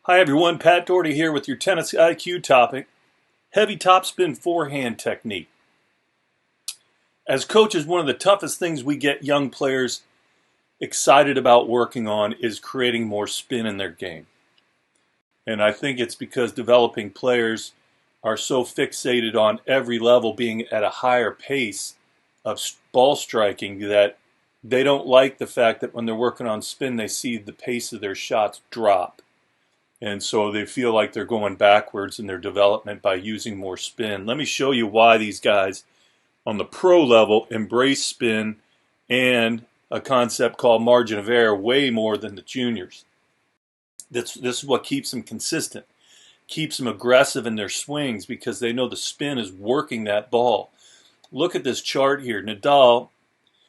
Hi everyone, Pat Dougherty here with your tennis IQ topic, heavy topspin forehand technique. As coaches, one of the toughest things we get young players excited about working on is creating more spin in their game. And I think it's because developing players are so fixated on every level being at a higher pace of ball striking that they don't like the fact that when they're working on spin, they see the pace of their shots drop. And so they feel like they're going backwards in their development by using more spin. Let me show you why these guys on the pro level embrace spin and a concept called margin of error way more than the juniors. This is what keeps them consistent, keeps them aggressive in their swings because they know the spin is working that ball. Look at this chart here. Nadal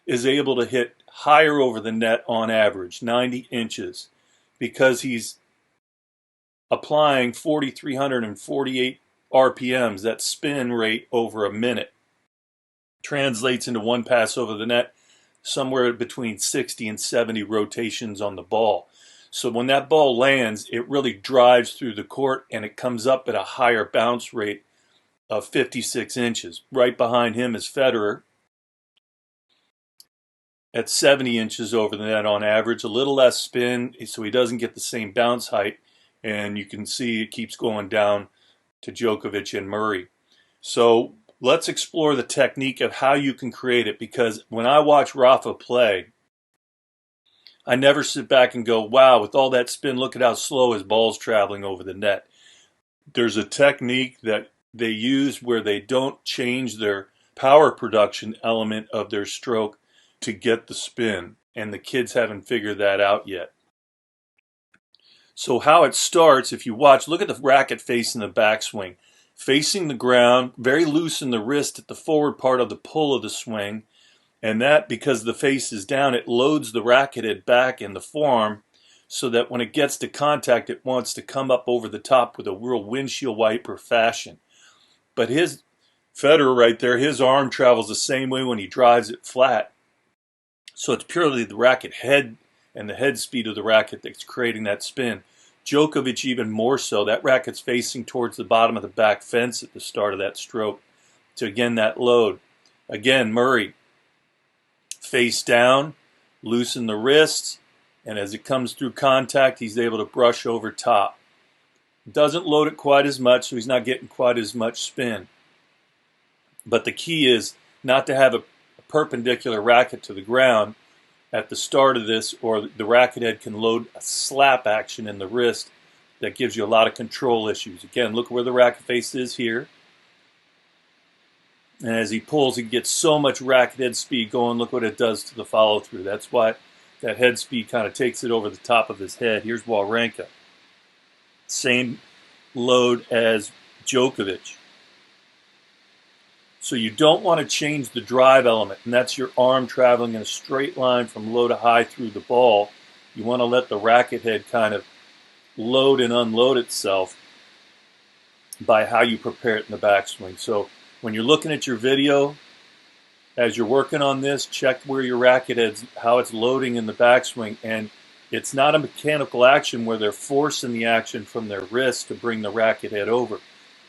is able to hit higher over the net on average, 90 inches, because he's applying 4,348 RPMs, that spin rate over a minute, translates into one pass over the net, somewhere between 60 and 70 rotations on the ball. So when that ball lands, it really drives through the court and it comes up at a higher bounce rate of 56 inches. Right behind him is Federer at 70 inches over the net on average, a little less spin, so he doesn't get the same bounce height. And you can see it keeps going down to Djokovic and Murray. So let's explore the technique of how you can create it, because when I watch Rafa play, I never sit back and go, wow, with all that spin, look at how slow his ball's traveling over the net. There's a technique that they use where they don't change their power production element of their stroke to get the spin, and the kids haven't figured that out yet. So how it starts, if you watch, look at the racket face in the backswing. Facing the ground, very loose in the wrist at the forward part of the pull of the swing. And that, because the face is down, it loads the racket head back in the forearm so that when it gets to contact, it wants to come up over the top with a real windshield wiper fashion. But his Federer right there, his arm travels the same way when he drives it flat. So it's purely the racket head and the head speed of the racket that's creating that spin. Djokovic even more so. That racket's facing towards the bottom of the back fence at the start of that stroke to, again, that load. Again, Murray, face down, loosen the wrists, and as it comes through contact, he's able to brush over top. Doesn't load it quite as much, so he's not getting quite as much spin. But the key is not to have a perpendicular racket to the ground at the start of this, or the racket head can load a slap action in the wrist that gives you a lot of control issues. Again, look where the racket face is here. And as he pulls, he gets so much racket head speed going. Look what it does to the follow through. That's why that head speed kind of takes it over the top of his head. Here's Wawrinka. Same load as Djokovic. So you don't want to change the drive element, and that's your arm traveling in a straight line from low to high through the ball. You want to let the racket head kind of load and unload itself by how you prepare it in the backswing. So when you're looking at your video, as you're working on this, check where your racket head's, how it's loading in the backswing. And it's not a mechanical action where they're forcing the action from their wrist to bring the racket head over.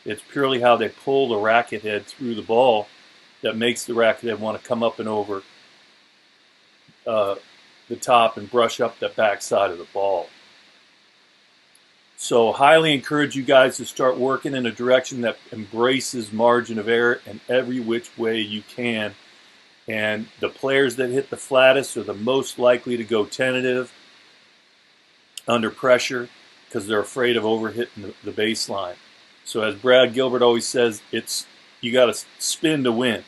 It's purely how they pull the racket head through the ball that makes the racket head want to come up and over the top and brush up the backside of the ball. So highly encourage you guys to start working in a direction that embraces margin of error in every which way you can. And the players that hit the flattest are the most likely to go tentative under pressure because they're afraid of overhitting the baseline. So as Brad Gilbert always says, you got to spin to win.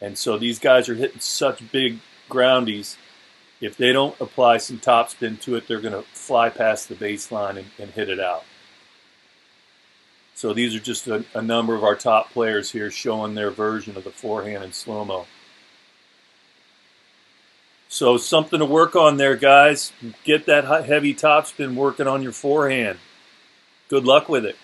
And so these guys are hitting such big groundies. If they don't apply some topspin to it, they're going to fly past the baseline and hit it out. So these are just a number of our top players here showing their version of the forehand in slow-mo. So something to work on there, guys. Get that heavy topspin working on your forehand. Good luck with it.